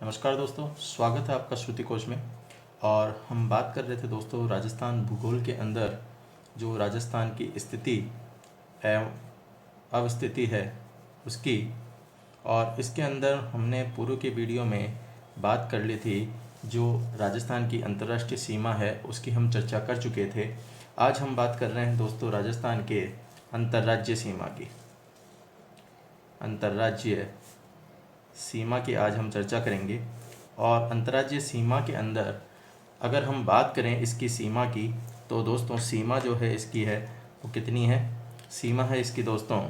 नमस्कार दोस्तों, स्वागत है आपका श्रुति कोश में। और हम बात कर रहे थे दोस्तों राजस्थान भूगोल के अंदर जो राजस्थान की स्थिति एवं अवस्थिति है उसकी। और इसके अंदर हमने पूर्व के वीडियो में बात कर ली थी जो राजस्थान की अंतर्राष्ट्रीय सीमा है उसकी हम चर्चा कर चुके थे। आज हम बात कर रहे हैं दोस्तों राजस्थान के अंतर्राज्यीय सीमा की। अंतर्राज्यीय सीमा की आज हम चर्चा करेंगे। और अंतर्राज्यीय सीमा के अंदर अगर हम बात करें इसकी सीमा की, तो दोस्तों सीमा जो है इसकी है वो कितनी है? सीमा है इसकी दोस्तों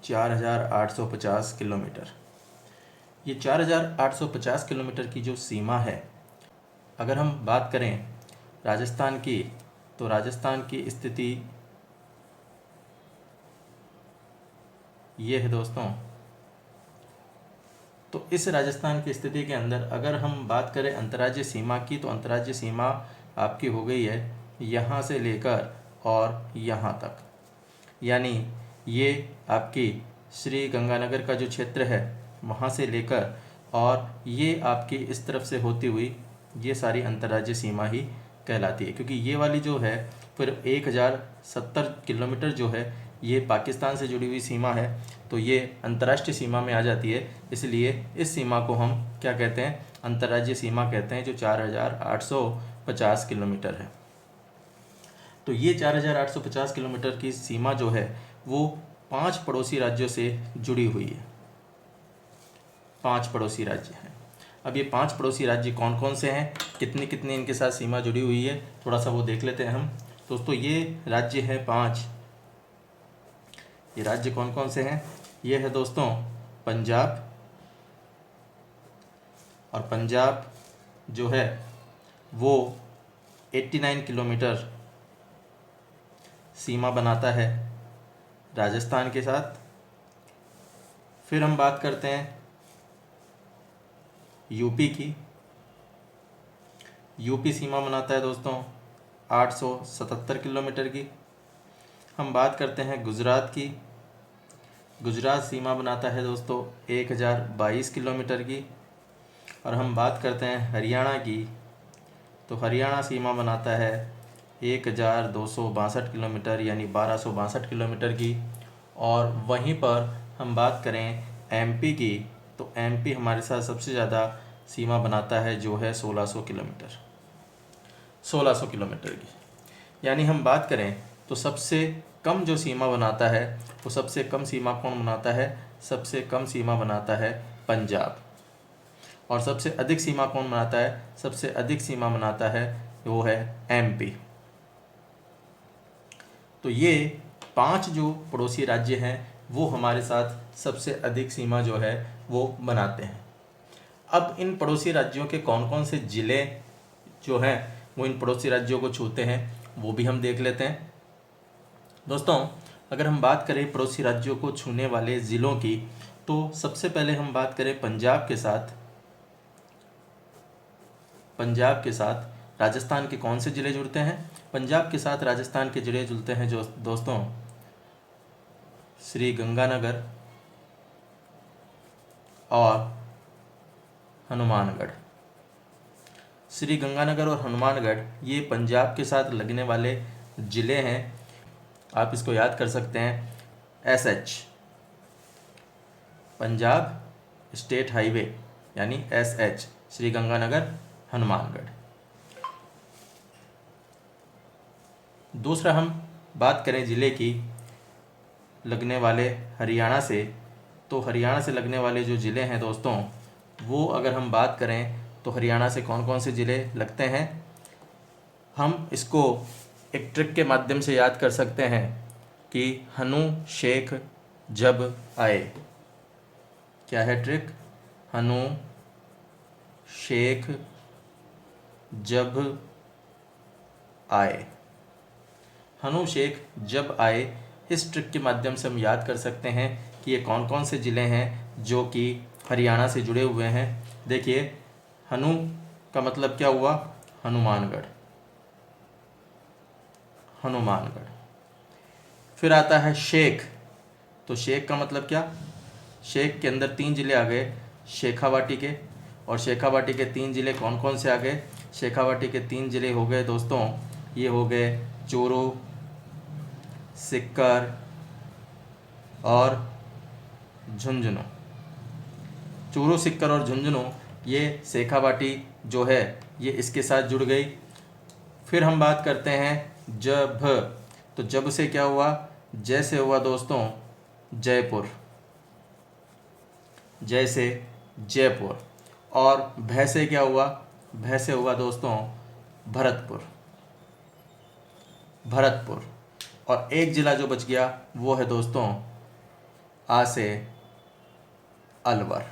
4850 किलोमीटर। ये 4850 किलोमीटर की जो सीमा है, अगर हम बात करें राजस्थान की, तो राजस्थान की स्थिति ये है दोस्तों। तो इस राजस्थान की स्थिति के अंदर अगर हम बात करें अंतर्राज्यीय सीमा की, तो अंतर्राज्यीय सीमा आपकी हो गई है यहाँ से लेकर और यहाँ तक, यानी ये आपकी श्री गंगानगर का जो क्षेत्र है वहाँ से लेकर और ये आपकी इस तरफ से होती हुई ये सारी अंतर्राज्यीय सीमा ही कहलाती है। क्योंकि ये वाली जो है फिर 1070 किलोमीटर जो है ये पाकिस्तान से जुड़ी हुई सीमा है, तो ये अंतर्राष्ट्रीय सीमा में आ जाती है। इसलिए इस सीमा को हम क्या कहते हैं? अंतर्राज्यीय सीमा कहते हैं, जो 4850 किलोमीटर है। तो ये 4850 किलोमीटर की सीमा जो है वो 5 पड़ोसी राज्यों से जुड़ी हुई है। 5 पड़ोसी राज्य हैं। अब ये 5 पड़ोसी राज्य कौन कौन से हैं, कितनी कितनी इनके साथ सीमा जुड़ी हुई है, थोड़ा सा वो देख लेते हैं हम। दोस्तों ये राज्य है 5। ये राज्य कौन कौन से हैं? ये है दोस्तों पंजाब। और पंजाब जो है वो 89 किलोमीटर सीमा बनाता है राजस्थान के साथ। फिर हम बात करते हैं यूपी की। यूपी सीमा बनाता है दोस्तों 877 किलोमीटर की। हम बात करते हैं गुजरात की। गुजरात सीमा बनाता है दोस्तों 1022 किलोमीटर की। और हम बात करते हैं हरियाणा की, तो हरियाणा सीमा बनाता है 1262 किलोमीटर, यानी 1262 किलोमीटर की। और वहीं पर हम बात करें एमपी की, तो एमपी हमारे साथ सबसे ज़्यादा सीमा बनाता है जो है 1600 किलोमीटर। 1600 किलोमीटर की, यानी हम बात करें तो सबसे कम जो सीमा बनाता है वो सबसे कम सीमा कौन बनाता है? सबसे कम सीमा बनाता है पंजाब। और सबसे अधिक सीमा कौन बनाता है? सबसे अधिक सीमा बनाता है वो है एमपी। तो ये 5 जो पड़ोसी राज्य हैं वो हमारे साथ सबसे अधिक सीमा जो है वो बनाते हैं। अब इन पड़ोसी राज्यों के कौन कौन से ज़िले जो हैं वो इन पड़ोसी राज्यों को छूते हैं, वो भी हम देख लेते हैं। दोस्तों अगर हम बात करें पड़ोसी राज्यों को छूने वाले ज़िलों की, तो सबसे पहले हम बात करें पंजाब के साथ। पंजाब के साथ राजस्थान के कौन से ज़िले जुड़ते हैं? पंजाब के साथ राजस्थान के ज़िले जुड़ते हैं जो दोस्तों श्री गंगानगर और हनुमानगढ़। श्री गंगानगर और हनुमानगढ़ ये पंजाब के साथ लगने वाले ज़िले हैं। आप इसको याद कर सकते हैं SH, पंजाब स्टेट हाईवे, यानी SH, श्री गंगानगर हनुमानगढ़। दूसरा हम बात करें ज़िले की लगने वाले हरियाणा से, तो हरियाणा से लगने वाले जो ज़िले हैं दोस्तों, वो अगर हम बात करें तो हरियाणा से कौन कौन से ज़िले लगते हैं, हम इसको एक ट्रिक के माध्यम से याद कर सकते हैं कि हनु शेख जब आए। क्या है ट्रिक? हनु शेख जब आए। हनु शेख जब आए, इस ट्रिक के माध्यम से हम याद कर सकते हैं कि ये कौन कौन से ज़िले हैं जो कि हरियाणा से जुड़े हुए हैं। देखिए हनु का मतलब क्या हुआ? हनुमानगढ़। हनुमानगढ़। फिर आता है शेख, तो शेख का मतलब क्या? शेख के अंदर 3 ज़िले आ गए शेखावाटी के, और शेखावाटी के 3 ज़िले कौन कौन से आ गए? शेखावाटी के 3 ज़िले हो गए दोस्तों, ये हो गए चूरू, सिक्कर और झुंझुनू। चूरू, सिक्कर और झुंझुनू ये शेखावाटी जो है ये इसके साथ जुड़ गई। फिर हम बात करते हैं जब, तो जब से क्या हुआ? जय से हुआ दोस्तों जयपुर, जय से जयपुर। और भय से क्या हुआ? भय से हुआ दोस्तों भरतपुर, भरतपुर। और एक ज़िला जो बच गया वो है दोस्तों आ से अलवर।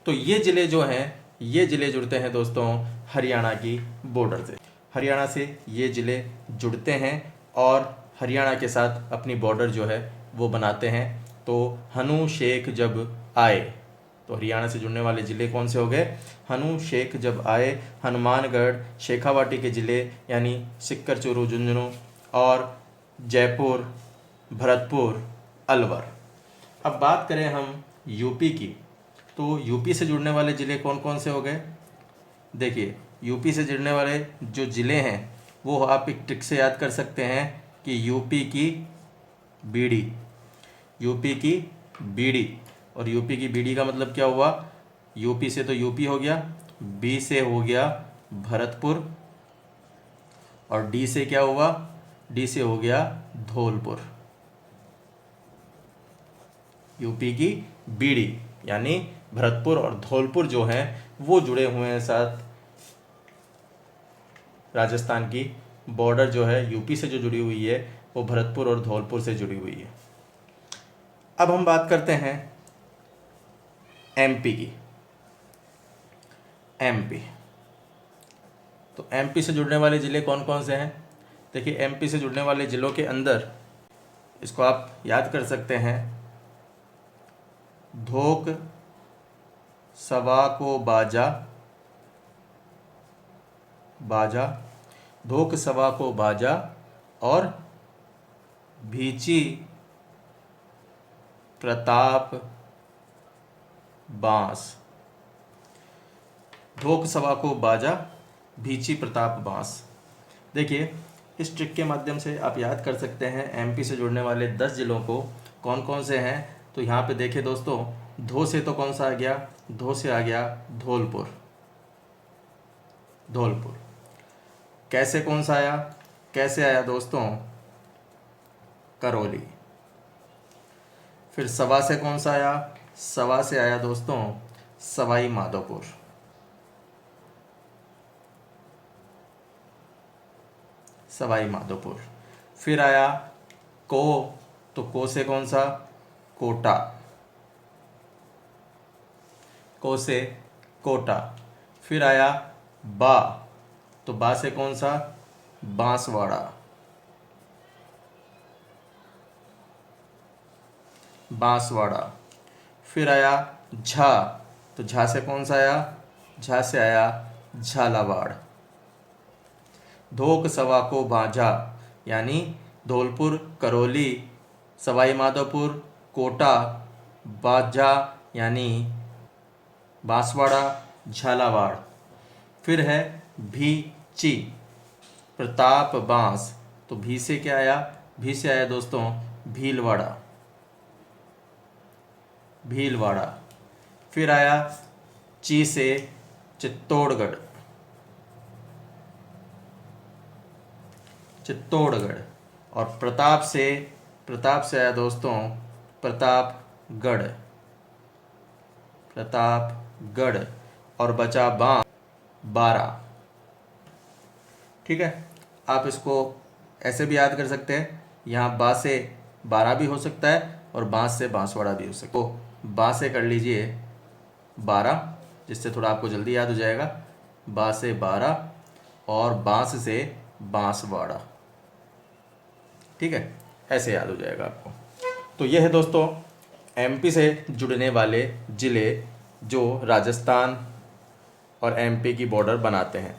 तो ये ज़िले जो हैं ये ज़िले जुड़ते हैं दोस्तों हरियाणा की बॉर्डर से। हरियाणा से ये ज़िले जुड़ते हैं और हरियाणा के साथ अपनी बॉर्डर जो है वो बनाते हैं। तो हनु शेख जब आए, तो हरियाणा से जुड़ने वाले ज़िले कौन से हो गए? हनु शेख जब आए, हनुमानगढ़, शेखावाटी के ज़िले यानी सिक्कर, चूरू, झुंझुनू और जयपुर, भरतपुर, अलवर। अब बात करें हम यूपी की, तो यूपी से जुड़ने वाले ज़िले कौन कौन से हो गए? देखिए, यूपी से जुड़ने वाले जो ज़िले हैं वो आप एक ट्रिक से याद कर सकते हैं कि यूपी की बीड़ी, यूपी की बीड़ी। और यूपी की बीड़ी का मतलब क्या हुआ? यूपी से तो यूपी हो गया, बी से हो गया भरतपुर, और डी से क्या हुआ? डी से हो गया धौलपुर। यूपी की बीड़ी यानी भरतपुर और धौलपुर जो हैं वो जुड़े हुए हैं साथ राजस्थान की बॉर्डर जो है यूपी से जो जुड़ी हुई है वो भरतपुर और धौलपुर से जुड़ी हुई है। अब हम बात करते हैं एमपी की। एमपी, तो एमपी से जुड़ने वाले ज़िले कौन कौन से हैं? देखिए, एमपी से जुड़ने वाले ज़िलों के अंदर इसको आप याद कर सकते हैं, धोक, सवा को बाजा, बाजा, धोक, सवा को बाजा और भीची, प्रताप, बांस। धोक, सवा को बाजा, भीची, प्रताप, बांस। देखिए, इस ट्रिक के माध्यम से आप याद कर सकते हैं एमपी से जुड़ने वाले 10 ज़िलों को कौन कौन से हैं। तो यहाँ पे देखिए दोस्तों, धो से तो कौन सा आ गया? धो से आ गया धौलपुर, धौलपुर। कैसे कौन सा आया? कैसे आया दोस्तों? करौली। फिर सवा से कौन सा आया? सवा से आया दोस्तों सवाई माधोपुर। सवाई माधोपुर। फिर आया को, तो को से कौन सा? कोटा, को से कोटा। फिर आया बा, तो बा से कौन सा? बांसवाड़ा, बांसवाड़ा। फिर आया झा, तो झा से कौन सा आया? झा से आया झालावाड़। धोक, सवा को बांझा यानी धौलपुर, करौली, सवाई माधोपुर, कोटा, बांझा यानी बांसवाड़ा, झालावाड़। फिर है भीची, प्रताप, बांस, तो भी से क्या आया? भी से आया दोस्तों भीलवाड़ा, भीलवाड़ा। फिर आया ची से चित्तौड़गढ़, चित्तौड़गढ़। और प्रताप से आया दोस्तों प्रतापगढ़, प्रतापगढ़। और बचा बारह। ठीक है, आप इसको ऐसे भी याद कर सकते हैं, यहाँ बा से 12 भी हो सकता है और बांस से बांसवाड़ा भी हो सकता है। तो बा से कर लीजिए 12, जिससे थोड़ा आपको जल्दी याद हो जाएगा। बा से 12 और बांस से बांसवाड़ा। ठीक है, ऐसे याद हो जाएगा आपको। तो ये है दोस्तों एमपी से जुड़ने वाले ज़िले जो राजस्थान और एमपी की बॉर्डर बनाते हैं।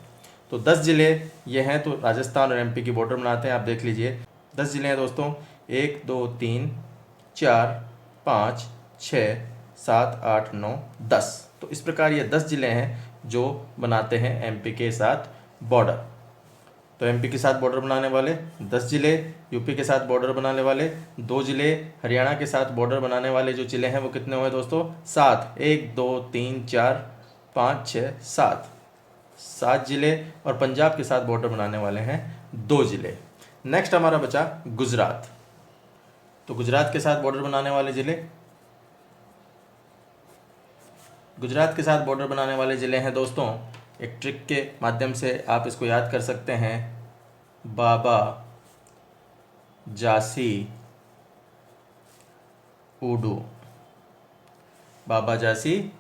तो 10 ज़िले ये हैं, तो राजस्थान और एमपी की बॉर्डर बनाते हैं। आप देख लीजिए 10 ज़िले हैं दोस्तों, 1 2 3 4 5 6, 7, 8, 9, 10। तो इस प्रकार ये 10 ज़िले हैं जो बनाते हैं एमपी के साथ बॉर्डर। तो एमपी के साथ बॉर्डर बनाने वाले 10 ज़िले, यूपी के साथ बॉर्डर बनाने वाले 2 ज़िले, हरियाणा के साथ बॉर्डर बनाने वाले जो ज़िले हैं वो कितने हुए दोस्तों? 7। 1, 2, 3, 4, 5, 6, 7 ज़िले, और पंजाब के साथ बॉर्डर बनाने वाले हैं 2 ज़िले। नेक्स्ट हमारा बचा गुजरात। तो गुजरात के साथ बॉर्डर बनाने वाले ज़िले, गुजरात के साथ बॉर्डर बनाने वाले ज़िले हैं दोस्तों, एक ट्रिक के माध्यम से आप इसको याद कर सकते हैं, बाबा, जासी, ऊडू। बाबा, जासी,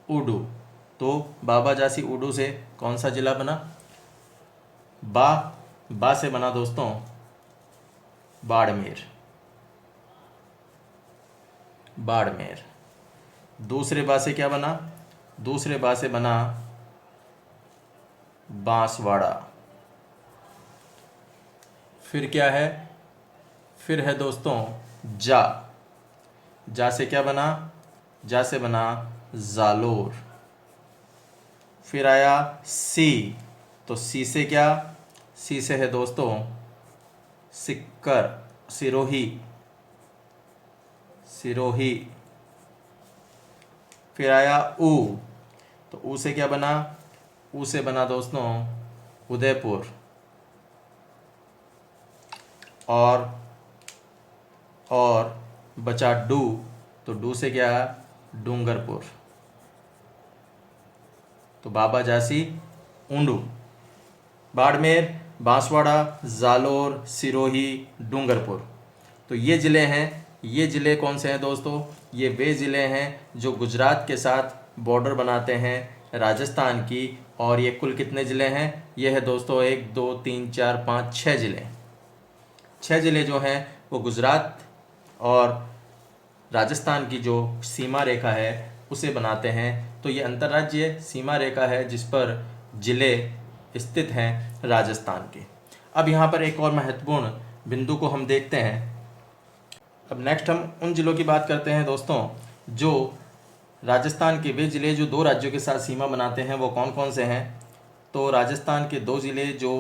ऊडू। तो बाबा, जासी, ऊडू से कौन सा ज़िला बना? बा से बना दोस्तों बाड़मेर। बाड़मेर। दूसरे बा से क्या बना? दूसरे बा से बना बांसवाड़ा। फिर क्या है? फिर है दोस्तों जा से क्या बना? जा से बना जालोर। फिर आया सी, तो सी से क्या? सी से है दोस्तों सिक्कर, सिरोही। फिर आया ऊ, तो ऊ से क्या बना? ऊ से बना दोस्तों उदयपुर। और बचा डू, तो डू से क्या? डूंगरपुर। तो बाबा, जासी, ऊंडू, बाड़मेर, बांसवाड़ा, जालोर, सिरोही, डूंगरपुर। तो ये ज़िले हैं। ये ज़िले कौन से हैं दोस्तों? ये वे ज़िले हैं जो गुजरात के साथ बॉर्डर बनाते हैं राजस्थान की। और ये कुल कितने ज़िले हैं? ये है दोस्तों 1, 2, 3, 4, 5, 6 ज़िले। 6 ज़िले जो हैं वो गुजरात और राजस्थान की जो सीमा रेखा है उसे बनाते हैं। तो ये अंतर्राज्यीय सीमा रेखा है जिस पर ज़िले स्थित हैं राजस्थान के। अब यहाँ पर एक और महत्वपूर्ण बिंदु को हम देखते हैं। अब नेक्स्ट हम उन ज़िलों की बात करते हैं दोस्तों जो राजस्थान के वे ज़िले जो 2 राज्यों के साथ सीमा बनाते हैं वो कौन कौन से हैं? तो राजस्थान के 2 ज़िले जो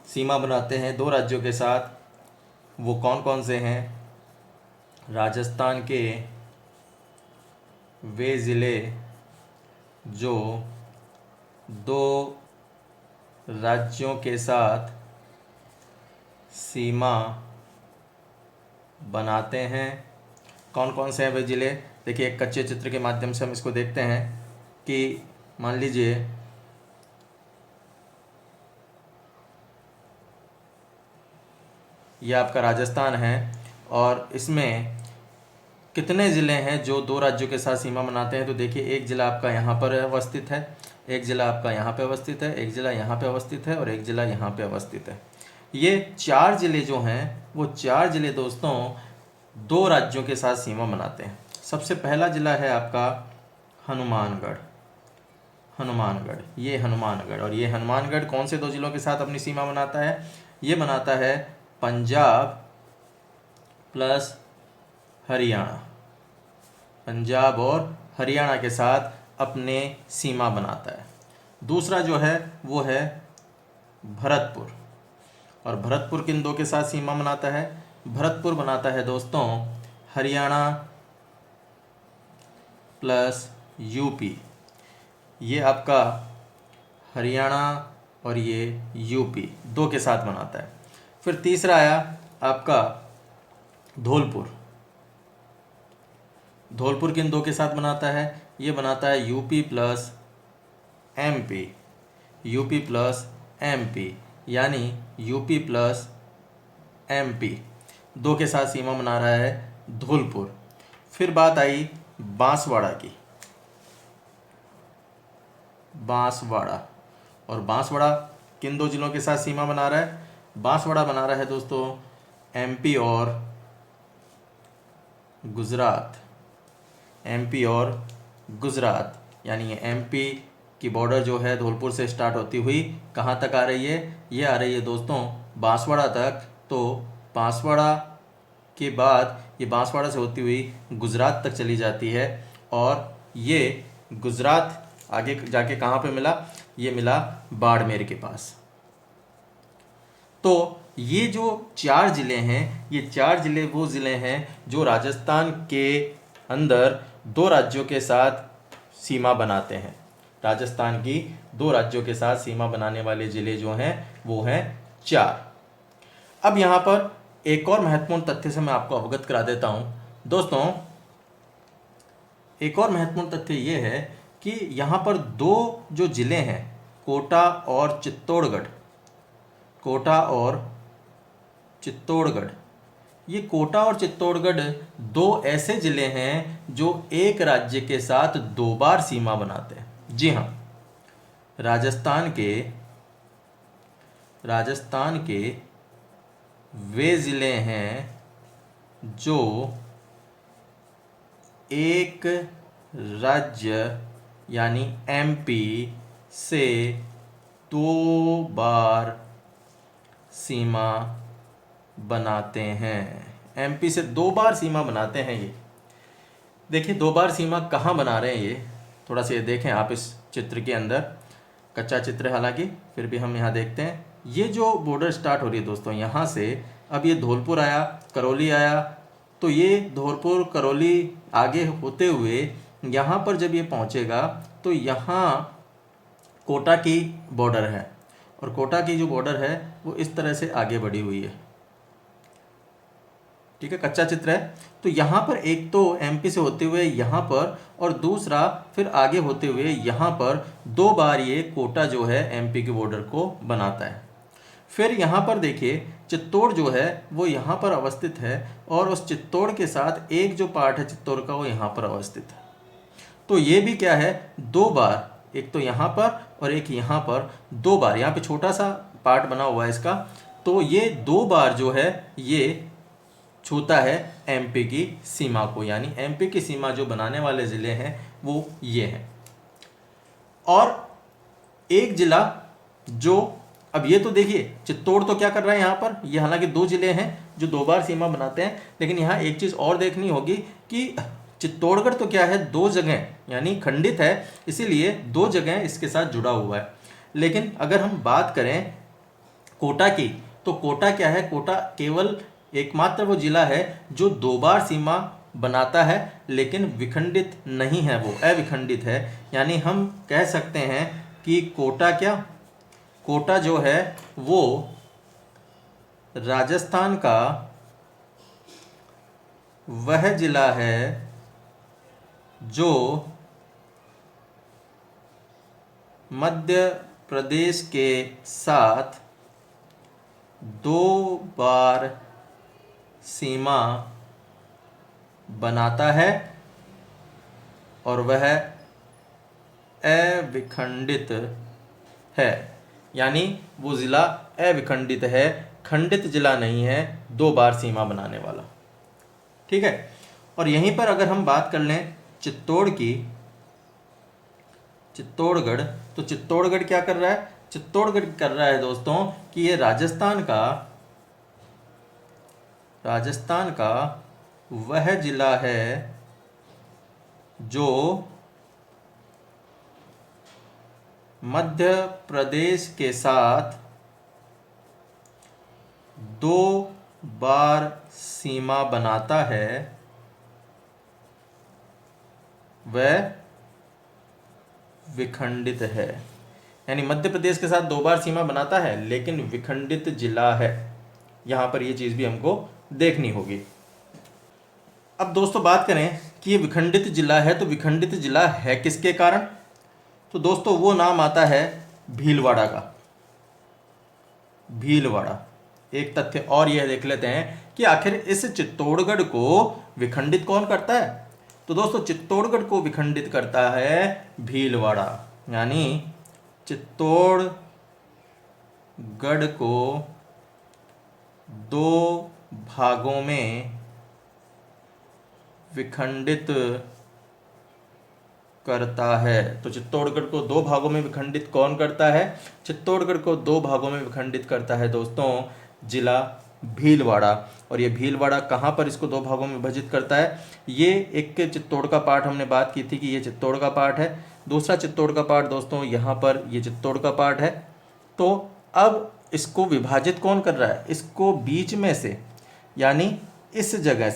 सीमा बनाते हैं 2 राज्यों के साथ वो कौन कौन से हैं? राजस्थान के वे ज़िले जो 2 राज्यों के साथ सीमा बनाते हैं, कौन कौन से हैं वे ज़िले? देखिए एक कच्चे चित्र के माध्यम से हम इसको देखते हैं कि मान लीजिए यह आपका राजस्थान है और इसमें कितने ज़िले हैं जो 2 राज्यों के साथ सीमा बनाते हैं? तो देखिए एक ज़िला आपका यहाँ पर अवस्थित है, एक ज़िला आपका यहाँ पे अवस्थित है, एक ज़िला यहाँ पे अवस्थित है और एक ज़िला यहाँ पे अवस्थित है। ये 4 ज़िले जो हैं वो 4 ज़िले दोस्तों 2 राज्यों के साथ सीमा बनाते हैं। सबसे पहला ज़िला है आपका हनुमानगढ़। ये हनुमानगढ़, और ये हनुमानगढ़ कौन से 2 ज़िलों के साथ अपनी सीमा बनाता है? ये बनाता है पंजाब प्लस हरियाणा। पंजाब और हरियाणा के साथ अपने सीमा बनाता है। दूसरा जो है वो है भरतपुर, और भरतपुर किन 2 के साथ सीमा बनाता है? भरतपुर बनाता है दोस्तों हरियाणा प्लस यूपी। ये आपका हरियाणा और ये यूपी 2 के साथ बनाता है। फिर तीसरा आया आपका धौलपुर। धौलपुर किन 2 के साथ बनाता है? ये बनाता है UP plus MP. UP plus MP, यानी यूपी प्लस एमपी 2 के साथ सीमा बना रहा है धौलपुर। फिर बात आई बांसवाड़ा की। बांसवाड़ा, और बांसवाड़ा किन 2 ज़िलों के साथ सीमा बना रहा है? बांसवाड़ा बना रहा है दोस्तों एमपी और गुजरात। एमपी और गुजरात, यानी एमपी की बॉर्डर जो है धौलपुर से स्टार्ट होती हुई कहाँ तक आ रही है? ये आ रही है दोस्तों बांसवाड़ा तक। तो बांसवाड़ा के बाद ये बांसवाड़ा से होती हुई गुजरात तक चली जाती है, और ये गुजरात आगे जाके कहाँ पे मिला, ये मिला बाड़मेर के पास। तो ये जो 4 ज़िले हैं, ये 4 ज़िले वो ज़िले हैं जो राजस्थान के अंदर 2 राज्यों के साथ सीमा बनाते हैं। राजस्थान की 2 राज्यों के साथ सीमा बनाने वाले ज़िले जो हैं वो हैं 4। अब यहाँ पर एक और महत्वपूर्ण तथ्य से मैं आपको अवगत करा देता हूँ दोस्तों। एक और महत्वपूर्ण तथ्य ये है कि यहाँ पर 2 जो ज़िले हैं, कोटा और चित्तौड़गढ़, कोटा और चित्तौड़गढ़, ये कोटा और चित्तौड़गढ़ 2 ऐसे ज़िले हैं जो एक राज्य के साथ 2 बार सीमा बनाते हैं। जी हाँ, राजस्थान के वे ज़िले हैं जो एक राज्य यानी एमपी से 2 बार सीमा बनाते हैं। एमपी से 2 बार सीमा बनाते हैं। ये देखिए 2 बार सीमा कहाँ बना रहे हैं, ये थोड़ा सा ये देखें आप इस चित्र के अंदर। कच्चा चित्र है हालांकि, फिर भी हम यहाँ देखते हैं। ये जो बॉर्डर स्टार्ट हो रही है दोस्तों यहाँ से, अब ये धौलपुर आया, करौली आया, तो ये धौलपुर करौली आगे होते हुए यहाँ पर जब ये पहुँचेगा तो यहाँ कोटा की बॉर्डर है, और कोटा की जो बॉर्डर है वो इस तरह से आगे बढ़ी हुई है। ठीक है, कच्चा चित्र है। तो यहाँ पर एक तो एमपी से होते हुए यहाँ पर, और दूसरा फिर आगे होते हुए यहाँ पर 2 बार ये कोटा जो है एमपी के बॉर्डर को बनाता है। फिर यहाँ पर देखिए चित्तौड़ जो है वो यहाँ पर अवस्थित है, और उस चित्तौड़ के साथ एक जो पार्ट है चित्तौड़ का वो यहाँ पर अवस्थित है। तो ये भी क्या है, 2 बार, एक तो यहाँ पर और एक यहाँ पर 2 बार, यहाँ पे छोटा सा पार्ट बना हुआ है इसका, तो ये 2 बार जो है ये छूता है एमपी की सीमा को, यानी एमपी की सीमा जो बनाने वाले ज़िले हैं वो ये हैं। और एक ज़िला जो, अब ये तो देखिए चित्तौड़ तो क्या कर रहा है यहाँ पर, ये हालांकि 2 ज़िले हैं जो 2 बार सीमा बनाते हैं, लेकिन यहाँ एक चीज़ और देखनी होगी कि चित्तौड़गढ़ तो क्या है, 2 जगह यानी खंडित है, इसीलिए 2 जगह इसके साथ जुड़ा हुआ है। लेकिन अगर हम बात करें कोटा की, तो कोटा क्या है, कोटा केवल एकमात्र वो जिला है जो 2 बार सीमा बनाता है, लेकिन विखंडित नहीं है, वो अविखंडित है। यानी हम कह सकते हैं कि कोटा क्या, कोटा जो है वो राजस्थान का वह जिला है जो मध्य प्रदेश के साथ 2 बार सीमा बनाता है, और वह अविखंडित है। यानी वो ज़िला अविखंडित है, खंडित ज़िला नहीं है, 2 बार सीमा बनाने वाला। ठीक है, और यहीं पर अगर हम बात कर लें चित्तौड़ की, चित्तौड़गढ़, तो चित्तौड़गढ़ क्या कर रहा है, चित्तौड़गढ़ कर रहा है दोस्तों कि ये राजस्थान का वह जिला है जो मध्य प्रदेश के साथ 2 बार सीमा बनाता है, वह विखंडित है। यानी मध्य प्रदेश के साथ 2 बार सीमा बनाता है लेकिन विखंडित जिला है। यहाँ पर ये चीज़ भी हमको देखनी होगी। अब दोस्तों बात करें कि ये विखंडित जिला है, तो विखंडित जिला है किसके कारण, तो दोस्तों वो नाम आता है भीलवाड़ा का। भीलवाड़ा, एक तथ्य और यह देख लेते हैं कि आखिर इस चित्तौड़गढ़ को विखंडित कौन करता है, तो दोस्तों चित्तौड़गढ़ को विखंडित करता है भीलवाड़ा। यानी चित्तौड़गढ़ को 2 भागों में विखंडित करता है। तो चित्तौड़गढ़ को 2 भागों में विखंडित कौन करता है, चित्तौड़गढ़ को 2 भागों में विखंडित करता है दोस्तों जिला भीलवाड़ा। और ये भीलवाड़ा कहाँ पर इसको दो भागों में विभाजित करता है? ये एक चित्तौड़ का पार्ट हमने बात की थी कि ये चित्तौड़ का पार्ट है। दूसरा चित्तौड़ का पार्ट दोस्तों यहाँ पर ये चित्तौड़ का पार्ट है। तो अब इसको विभाजित कौन कर रहा है? इसको बीच में से, यानी इस जगह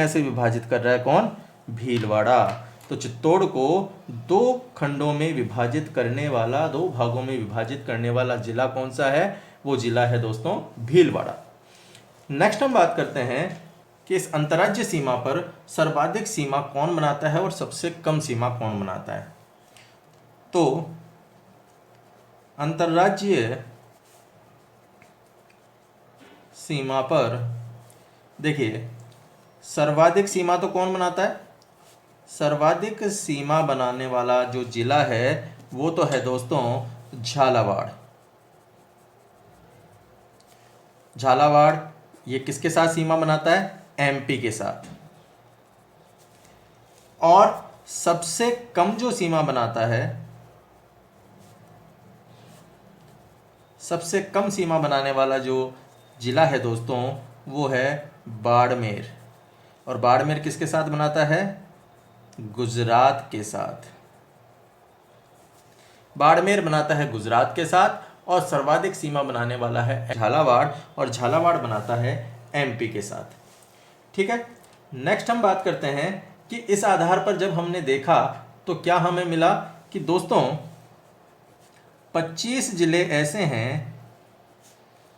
से विभाजित कर रहा है कौन? भीलवाड़ा। तो चित्तौड़ को दो खंडों में विभाजित करने वाला, दो भागों में विभाजित करने वाला जिला कौन सा है? वो जिला है दोस्तों भीलवाड़ा। नेक्स्ट हम बात करते हैं कि इस अंतर्राज्यीय सीमा पर सर्वाधिक सीमा कौन बनाता है और सबसे कम सीमा कौन बनाता है। तो अंतर्राज्यीय सीमा पर देखिए, सर्वाधिक सीमा तो कौन बनाता है? सर्वाधिक सीमा बनाने वाला जो जिला है वो तो है दोस्तों झालावाड़। झालावाड़ ये किसके साथ सीमा बनाता है? एमपी के साथ। और सबसे कम जो सीमा बनाता है, सबसे कम सीमा बनाने वाला जो जिला है दोस्तों वो है बाड़मेर। और बाड़मेर किसके साथ बनाता है? गुजरात के साथ। बाड़मेर बनाता है गुजरात के साथ और सर्वाधिक सीमा बनाने वाला है झालावाड़, और झालावाड़ बनाता है एमपी के साथ। ठीक है, नेक्स्ट हम बात करते हैं कि इस आधार पर जब हमने देखा तो क्या हमें मिला कि दोस्तों 25 जिले ऐसे हैं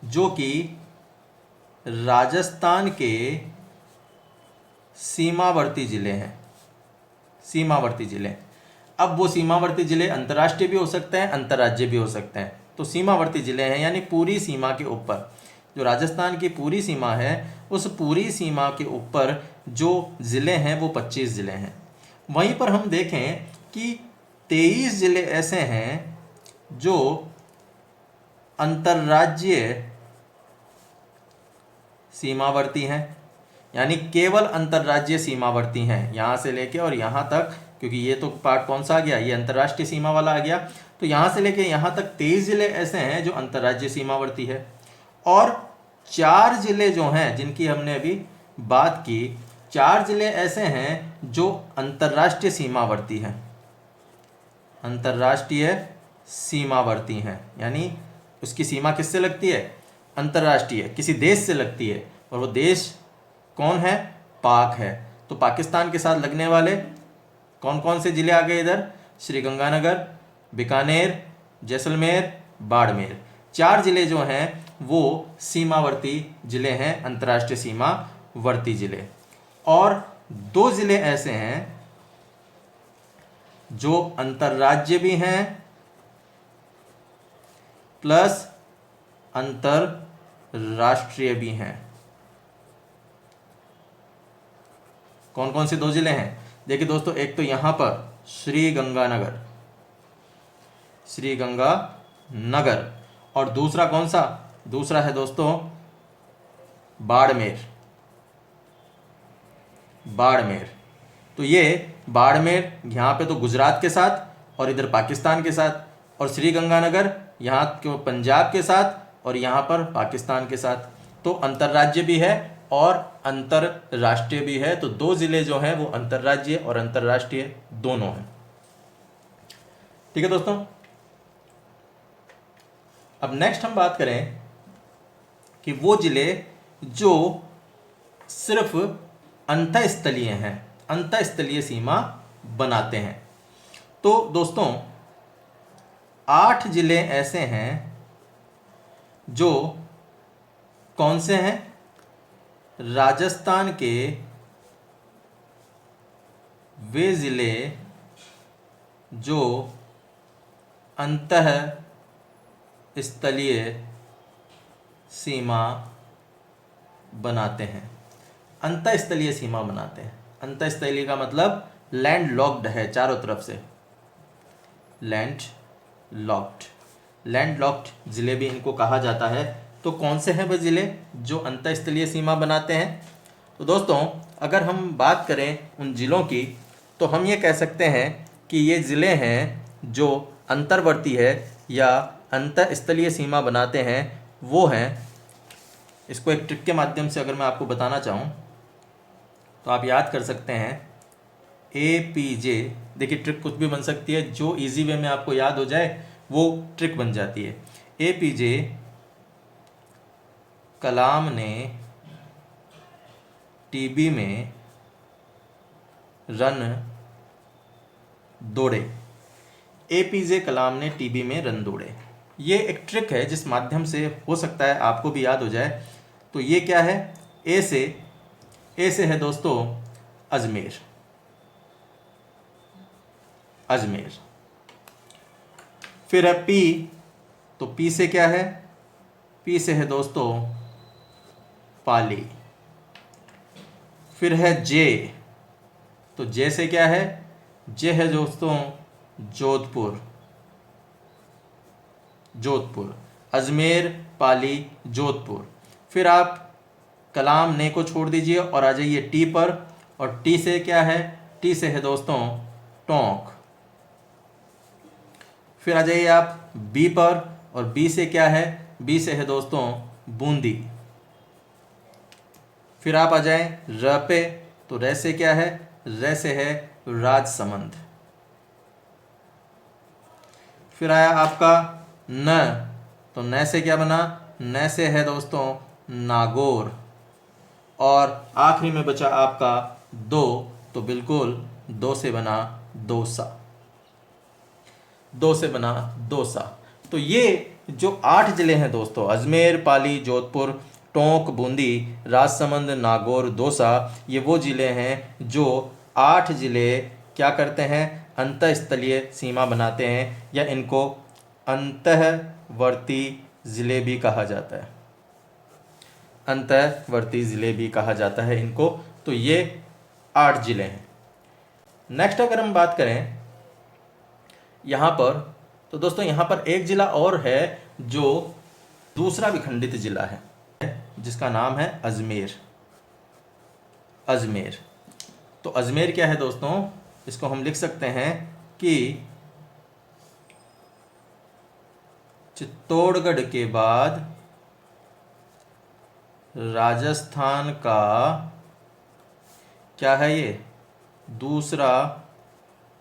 जो कि राजस्थान के सीमावर्ती जिले हैं। सीमावर्ती जिले, अब वो सीमावर्ती जिले अंतर्राष्ट्रीय भी हो सकते हैं, अंतर्राज्यीय भी हो सकते हैं। तो सीमावर्ती जिले हैं यानी पूरी सीमा के ऊपर, जो राजस्थान की पूरी सीमा है उस पूरी सीमा के ऊपर जो ज़िले हैं वो 25 ज़िले हैं। वहीं पर हम देखें कि 23 ज़िले ऐसे हैं जो अंतर्राज्यीय सीमावर्ती हैं, यानी केवल अंतर्राज्यीय सीमावर्ती हैं, यहाँ से लेके और यहाँ तक, क्योंकि ये तो पार्ट कौन सा आ गया? ये अंतर्राष्ट्रीय सीमा वाला आ गया। तो यहाँ से लेके यहाँ तक 23 ज़िले ऐसे हैं जो अंतर्राज्यीय सीमावर्ती है। और 4 ज़िले जो हैं जिनकी हमने अभी बात की, 4 ज़िले ऐसे हैं जो अंतर्राष्ट्रीय सीमावर्ती हैं। अंतर्राष्ट्रीय सीमावर्ती हैं यानी उसकी सीमा किससे लगती है? अंतर्राष्ट्रीय, किसी देश से लगती है। और वो देश कौन है? पाक है। तो पाकिस्तान के साथ लगने वाले कौन कौन से ज़िले आ गए इधर? श्रीगंगानगर, बीकानेर, जैसलमेर, बाड़मेर। 4 ज़िले जो हैं वो सीमावर्ती ज़िले हैं, अंतर्राष्ट्रीय सीमावर्ती ज़िले। और 2 ज़िले ऐसे हैं जो अंतर्राज्य भी हैं प्लस अंतरराष्ट्रीय भी हैं। कौन कौन से 2 ज़िले हैं? देखिए दोस्तों, एक तो यहाँ पर श्रीगंगानगर, श्रीगंगानगर, और दूसरा कौन सा? दूसरा है दोस्तों बाड़मेर। बाड़मेर, तो ये बाड़मेर यहाँ पे तो गुजरात के साथ और इधर पाकिस्तान के साथ, और श्रीगंगानगर यहाँ के पंजाब के साथ और यहाँ पर पाकिस्तान के साथ। तो अंतर्राज्य भी है और अंतरराष्ट्रीय भी है। तो 2 ज़िले जो हैं वो अंतर्राज्यीय और अंतरराष्ट्रीय दोनों हैं। ठीक है दोस्तों, अब नेक्स्ट हम बात करें कि वो ज़िले जो सिर्फ अंतःस्थलीय हैं, अंतःस्थलीय सीमा बनाते हैं। तो दोस्तों 8 ज़िले ऐसे हैं जो कौन से हैं? राजस्थान के वे ज़िले जो अंतःस्थलीय सीमा बनाते हैं। अंतःस्थलीय सीमा बनाते हैं। अंतःस्थलीय का मतलब लैंड लॉक्ड है चारों तरफ से, लैंड लॉक्ड ज़िले भी इनको कहा जाता है। तो कौन से हैं वो ज़िले जो अंतःस्थलीय सीमा बनाते हैं? तो दोस्तों अगर हम बात करें उन ज़िलों की तो हम ये कह सकते हैं कि ये ज़िले हैं जो अंतर्वर्ती है या अंतःस्थलीय सीमा बनाते हैं। वो हैं इसको एक ट्रिक के माध्यम से अगर मैं आपको बताना चाहूँ तो आप याद कर सकते हैं APJ। देखिए ट्रिक कुछ भी बन सकती है, जो इजी वे में आपको याद हो जाए वो ट्रिक बन जाती है। APJ कलाम ने टीबी में रन दौड़े। APJ कलाम ने टीबी में रन दौड़े, ये एक ट्रिक है जिस माध्यम से हो सकता है आपको भी याद हो जाए। तो ये क्या है, ए से है दोस्तों अजमेर। अजमेर। फिर है पी, तो पी से क्या है, पी से है दोस्तों पाली। फिर है जे, तो जे से क्या है, जे है दोस्तों जोधपुर। जोधपुर, अजमेर, पाली, जोधपुर। फिर आप कलाम ने को छोड़ दीजिए और आ जाइए टी पर, और टी से क्या है, टी से है दोस्तों टोंक। फिर आ जाइए आप बी पर, और बी से क्या है, बी से है दोस्तों बूंदी। फिर आप आ जाएं र पे, तो र से क्या है, र से है राजसमंद। फिर आया आपका न, तो न से क्या बना, न से है दोस्तों नागौर। और आखिरी में बचा आपका दो, तो बिल्कुल दो से बना दौसा। दो से बना दौसा। तो ये जो 8 जिले हैं दोस्तों, अजमेर, पाली, जोधपुर, टोंक, बूंदी, राजसमंद, नागौर, दौसा, ये वो जिले हैं जो 8 जिले क्या करते हैं, अंतःस्थलीय सीमा बनाते हैं, या इनको अंतःवर्ती ज़िले भी कहा जाता है। अंतःवर्ती ज़िले भी कहा जाता है इनको। तो ये 8 ज़िले हैं। नेक्स्ट अगर हम बात करें यहाँ पर, तो दोस्तों यहाँ पर एक ज़िला और है जो दूसरा विखंडित ज़िला है, जिसका नाम है अजमेर। अजमेर। तो अजमेर क्या है दोस्तों, इसको हम लिख सकते हैं कि चित्तौड़गढ़ के बाद राजस्थान का क्या है, ये दूसरा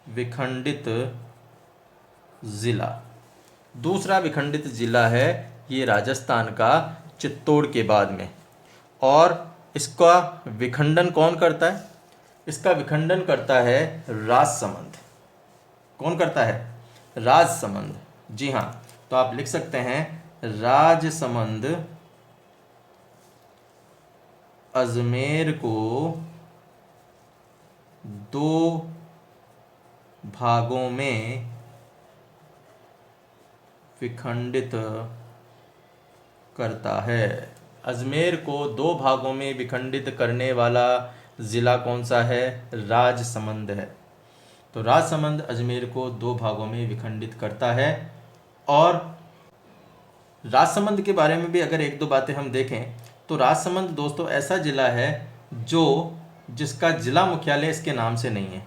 विखंडित ज़िला। दूसरा विखंडित ज़िला है ये राजस्थान का, चित्तौड़ के बाद में। और इसका विखंडन कौन करता है, इसका विखंडन करता है राजसमंद। कौन करता है, राजसमंद। जी हाँ, तो आप लिख सकते हैं राजसमंद अजमेर को 2 भागों में विखंडित करता है। अजमेर को 2 भागों में विखंडित करने वाला ज़िला कौन सा है, राजसमंद है। तो राजसमंद अजमेर को 2 भागों में विखंडित करता है। और राजसमंद के बारे में भी अगर 1-2 बातें हम देखें, तो राजसमंद दोस्तों ऐसा ज़िला है जिसका ज़िला मुख्यालय इसके नाम से नहीं है।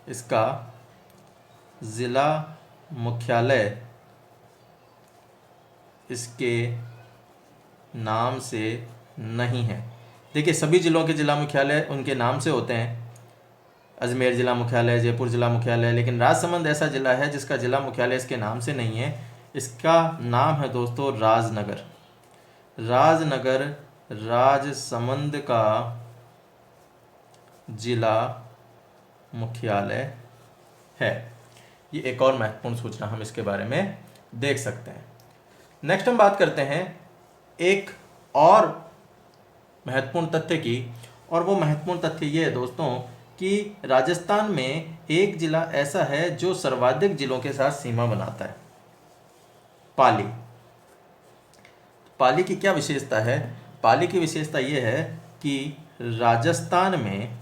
इसका ज़िला मुख्यालय इसके नाम से नहीं है। देखिए सभी ज़िलों के ज़िला मुख्यालय उनके नाम से होते हैं, अजमेर ज़िला मुख्यालय, जयपुर ज़िला मुख्यालय, लेकिन राजसमंद ऐसा ज़िला है जिसका ज़िला मुख्यालय इसके नाम से नहीं है। इसका नाम है दोस्तों राजनगर। राजनगर राजसमंद का ज़िला मुख्यालय है। ये एक और महत्वपूर्ण सूचना हम इसके बारे में देख सकते हैं। नेक्स्ट हम बात करते हैं एक और महत्वपूर्ण तथ्य की, और वो महत्वपूर्ण तथ्य ये है दोस्तों कि राजस्थान में एक ज़िला ऐसा है जो सर्वाधिक ज़िलों के साथ सीमा बनाता है, पाली। पाली की क्या विशेषता है, पाली की विशेषता ये है कि राजस्थान में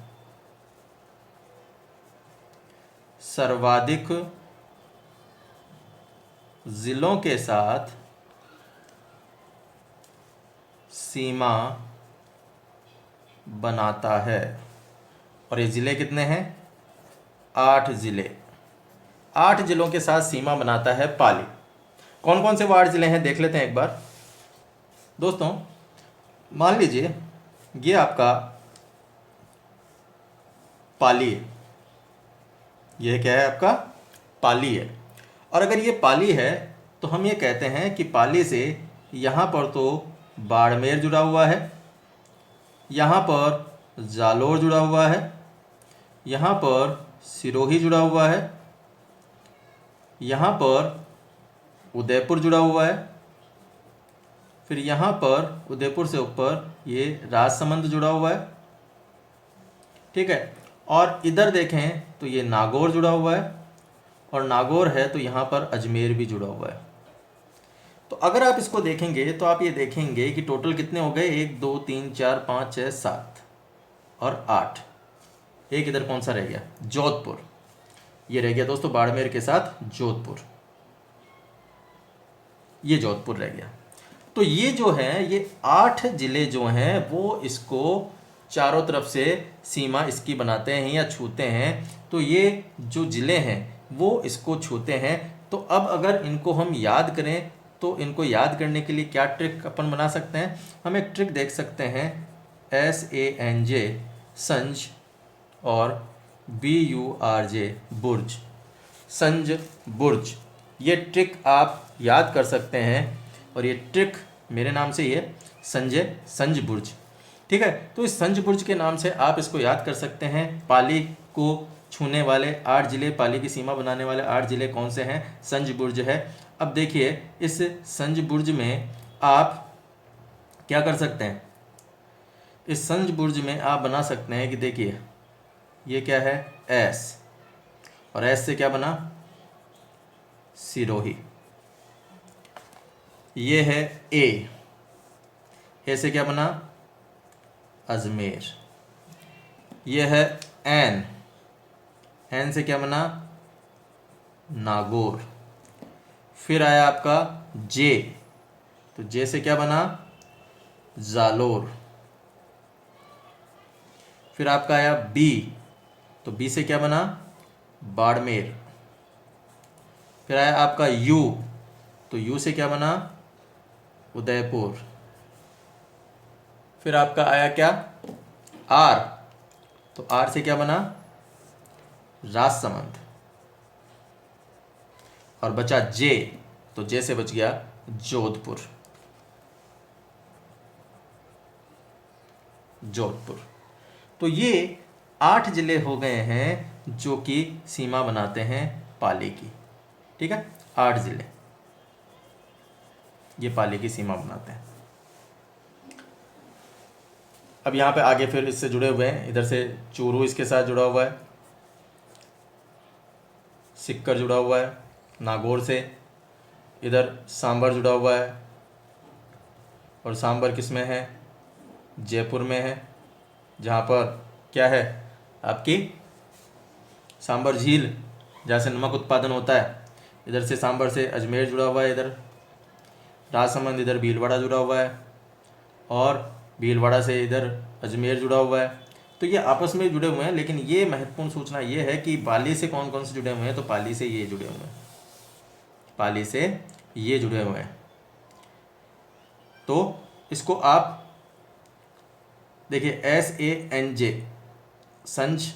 सर्वाधिक ज़िलों के साथ सीमा बनाता है। और ये ज़िले कितने हैं, 8 ज़िले। 8 ज़िलों के साथ सीमा बनाता है पाली। कौन कौन से वो 8 ज़िले हैं देख लेते हैं एक बार। दोस्तों मान लीजिए ये आपका पाली है, यह क्या है आपका पाली है। और अगर ये पाली है तो हम ये कहते हैं कि पाली से यहाँ पर तो बाड़मेर जुड़ा हुआ है, यहाँ पर जालोर जुड़ा हुआ है, यहाँ पर सिरोही जुड़ा हुआ है, यहाँ पर उदयपुर जुड़ा हुआ है, फिर यहाँ पर उदयपुर से ऊपर ये राजसमंद जुड़ा हुआ है, ठीक है। और इधर देखें तो ये नागौर जुड़ा हुआ है, और नागौर है तो यहाँ पर अजमेर भी जुड़ा हुआ है। तो अगर आप इसको देखेंगे तो आप ये देखेंगे कि टोटल कितने हो गए, 1 2 3 4 5 6 7 और 8। एक इधर कौन सा रह गया, जोधपुर। ये रह गया दोस्तों बाड़मेर के साथ जोधपुर, ये जोधपुर रह गया। तो ये जो है ये 8 जिले जो हैं वो इसको चारों तरफ से सीमा इसकी बनाते हैं या छूते हैं। तो ये जो जिले हैं वो इसको छूते हैं। तो अब अगर इनको हम याद करें तो इनको याद करने के लिए क्या ट्रिक अपन बना सकते हैं, हम एक ट्रिक देख सकते हैं, SANJ संज और BURJ बुर्ज, संज बुर्ज। ये ट्रिक आप याद कर सकते हैं और ये ट्रिक मेरे नाम से ही है, संजय संज बुर्ज, ठीक है। तो इस संज बुर्ज के नाम से आप इसको याद कर सकते हैं। पाली को छूने वाले 8 जिले, पाली की सीमा बनाने वाले 8 जिले कौन से हैं, संज बुर्ज है। अब देखिए इस संज बुर्ज में आप क्या कर सकते हैं, इस संज बुर्ज में आप बना सकते हैं कि देखिए ये क्या है S, और S से क्या बना सिरोही, ये है A से क्या बना अजमेर, ये है N से क्या बना नागौर, फिर आया आपका J, तो J से क्या बना जालोर, फिर आपका आया B, तो B से क्या बना बाड़मेर, फिर आया आपका U, तो U से क्या बना उदयपुर, फिर आपका आया क्या R, तो R से क्या बना राजसमंद, और बचा J, तो J से बच गया जोधपुर, जोधपुर। तो ये 8 जिले हो गए हैं जो कि सीमा बनाते हैं पाली की, ठीक है। 8 जिले ये पाली की सीमा बनाते हैं। अब यहाँ पे आगे फिर इससे जुड़े हुए हैं, इधर से चूरू इसके साथ जुड़ा हुआ है, सिक्कर जुड़ा हुआ है नागौर से, इधर सांबर जुड़ा हुआ है, और सांबर किस में है जयपुर में है, जहाँ पर क्या है आपकी सांबर झील जहाँ से नमक उत्पादन होता है। इधर से सांबर से अजमेर जुड़ा हुआ है, इधर राजसमंद, इधर भीलवाड़ा जुड़ा हुआ है, और भीलवाड़ा से इधर अजमेर जुड़ा हुआ है। तो ये आपस में जुड़े हुए हैं, लेकिन ये महत्वपूर्ण सूचना ये है कि पाली से कौन कौन से जुड़े हुए हैं, तो पाली से ये जुड़े हुए हैं, पाली से ये जुड़े हुए हैं। तो इसको आप देखिए SANJ संज,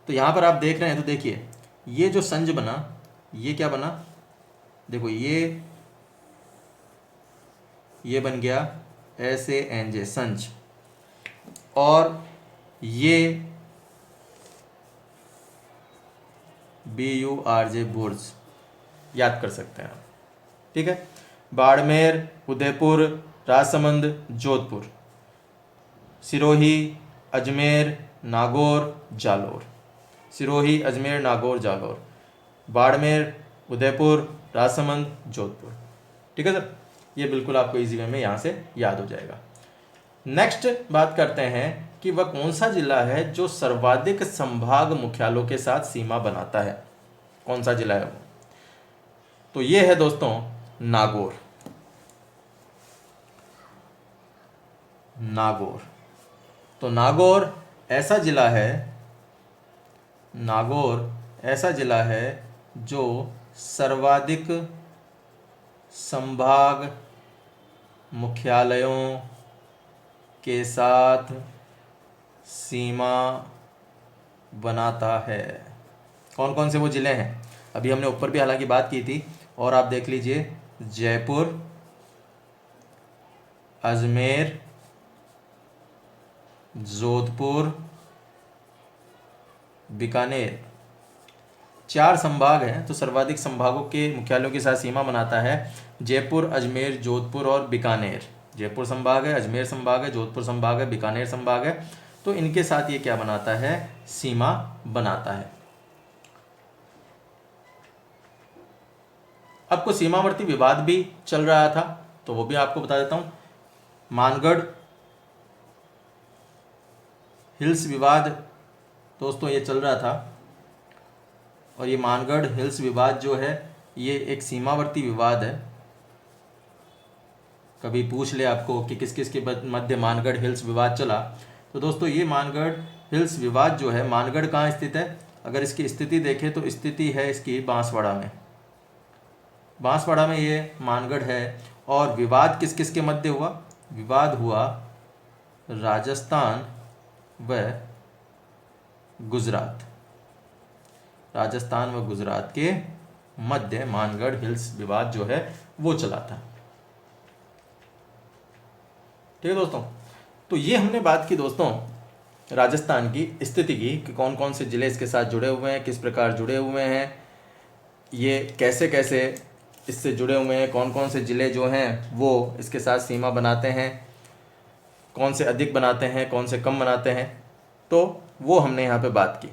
तो यहाँ पर आप देख रहे हैं, तो देखिए ये जो संज बना ये क्या बना, देखो ये बन गया SANJ संज, और ये BURJ बुर्ज याद कर सकते हैं आप, ठीक है। बाड़मेर, उदयपुर, राजसमंद, जोधपुर, सिरोही, अजमेर, नागौर, जालोर, सिरोही, अजमेर, नागौर, जालोर, बाड़मेर, उदयपुर, राजसमंद, जोधपुर, ठीक है सर। ये बिल्कुल आपको इजी वे में यहाँ से याद हो जाएगा। नेक्स्ट बात करते हैं कि वह कौन सा जिला है जो सर्वाधिक संभाग मुख्यालयों के साथ सीमा बनाता है, कौन सा जिला है वो, तो ये है दोस्तों नागौर। नागौर, तो नागौर ऐसा जिला है, नागौर ऐसा जिला है जो सर्वाधिक संभाग मुख्यालयों के साथ सीमा बनाता है। कौन कौन से वो ज़िले हैं? अभी हमने ऊपर भी हालांकि बात की थी, और आप देख लीजिए, जयपुर, अजमेर, जोधपुर, बीकानेर, 4 संभाग हैं। तो सर्वाधिक संभागों के मुख्यालयों के साथ सीमा बनाता है जयपुर, अजमेर, जोधपुर और बीकानेर। जयपुर संभाग है, अजमेर संभाग है, जोधपुर संभाग है, बीकानेर संभाग है। तो इनके साथ ये क्या बनाता है? सीमा बनाता है। अब कुछ सीमावर्ती विवाद भी चल रहा था, तो वो भी आपको बता देता हूँ। मानगढ़ हिल्स विवाद दोस्तों ये चल रहा था, और ये मानगढ़ हिल्स विवाद जो है ये एक सीमावर्ती विवाद है। कभी पूछ ले आपको कि किस किस के मध्य मानगढ़ हिल्स विवाद चला, तो दोस्तों ये मानगढ़ हिल्स विवाद जो है, मानगढ़ कहाँ स्थित है? अगर इसकी स्थिति देखें तो स्थिति है इसकी बांसवाड़ा में। बांसवाड़ा में ये मानगढ़ है। और विवाद किस किस के मध्य हुआ? विवाद हुआ राजस्थान व गुजरात। राजस्थान व गुजरात के मध्य मानगढ़ हिल्स विवाद जो है वो चला था। ठीक है दोस्तों, तो ये हमने बात की दोस्तों राजस्थान की स्थिति की, कि कौन कौन से ज़िले इसके साथ जुड़े हुए हैं, किस प्रकार जुड़े हुए हैं, ये कैसे कैसे इससे जुड़े हुए हैं, कौन कौन से ज़िले जो हैं वो इसके साथ सीमा बनाते हैं, कौन से अधिक बनाते हैं, कौन से कम बनाते हैं। तो वो हमने यहाँ पे बात की।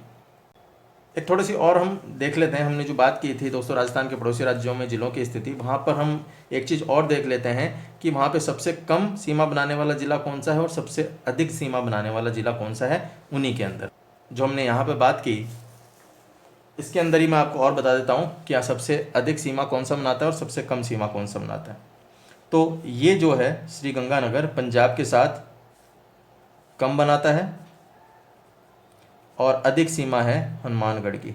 एक थोड़ी सी और हम देख लेते हैं। हमने जो बात की थी दोस्तों राजस्थान के पड़ोसी राज्यों में ज़िलों की स्थिति, वहाँ पर हम एक चीज़ और देख लेते हैं कि वहाँ पे सबसे कम सीमा बनाने वाला ज़िला कौन सा है और सबसे अधिक सीमा बनाने वाला ज़िला कौन सा है। उन्हीं के अंदर जो हमने यहाँ पे बात की, इसके अंदर ही मैं आपको और बता देता हूँ कि सबसे अधिक सीमा कौन सा बनाता है और सबसे कम सीमा कौन सा बनाता है। तो ये जो है श्रीगंगानगर पंजाब के साथ कम बनाता है, और अधिक सीमा है हनुमानगढ़ की।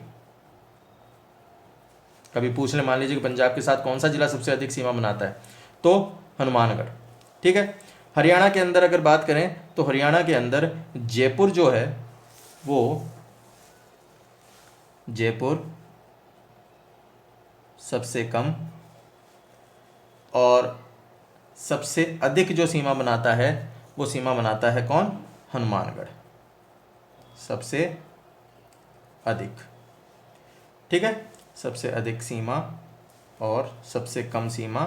कभी पूछ ले, मान लीजिए कि पंजाब के साथ कौन सा जिला सबसे अधिक सीमा बनाता है, तो हनुमानगढ़। ठीक है। हरियाणा के अंदर अगर बात करें तो हरियाणा के अंदर जयपुर जो है वो, जयपुर सबसे कम, और सबसे अधिक जो सीमा बनाता है वो सीमा बनाता है कौन? हनुमानगढ़, सबसे अधिक। ठीक है, सबसे अधिक सीमा और सबसे कम सीमा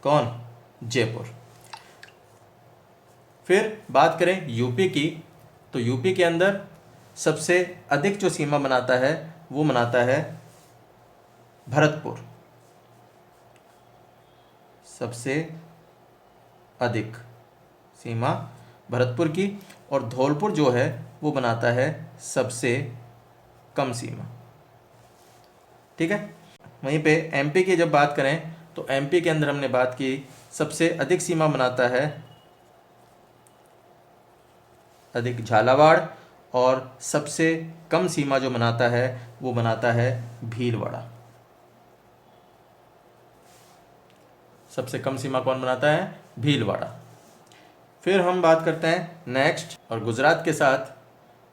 कौन? जयपुर। फिर बात करें यूपी की, तो यूपी के अंदर सबसे अधिक जो सीमा बनाता है वो बनाता है भरतपुर, सबसे अधिक सीमा भरतपुर की। और धौलपुर जो है वो बनाता है सबसे कम सीमा। ठीक है। वहीं पे एमपी की जब बात करें तो एमपी के अंदर हमने बात की, सबसे अधिक सीमा बनाता है अधिक झालावाड़, और सबसे कम सीमा जो बनाता है वो बनाता है भीलवाड़ा। सबसे कम सीमा कौन बनाता है? भीलवाड़ा। फिर हम बात करते हैं नेक्स्ट, और गुजरात के साथ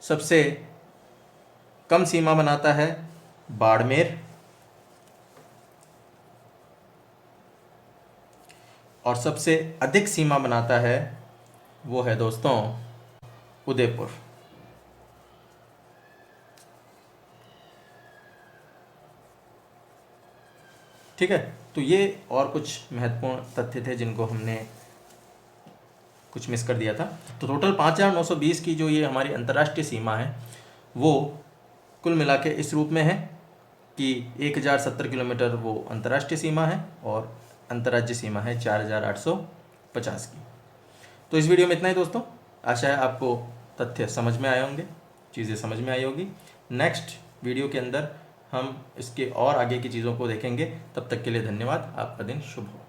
सबसे कम सीमा बनाता है बाड़मेर, और सबसे अधिक सीमा बनाता है वो है दोस्तों उदयपुर। ठीक है। तो ये और कुछ महत्वपूर्ण तथ्य थे जिनको हमने कुछ मिस कर दिया था। तो टोटल 5,920 की जो ये हमारी अंतर्राष्ट्रीय सीमा है वो कुल मिला के इस रूप में है कि 1,070 किलोमीटर वो अंतर्राष्ट्रीय सीमा है और अंतर्राज्यीय सीमा है 4,850 की। तो इस वीडियो में इतना ही दोस्तों। आशा है आपको तथ्य समझ में आए होंगे, चीज़ें समझ में आई होगी। नेक्स्ट वीडियो के अंदर हम इसके और आगे की चीज़ों को देखेंगे। तब तक के लिए धन्यवाद। आपका दिन शुभ हो।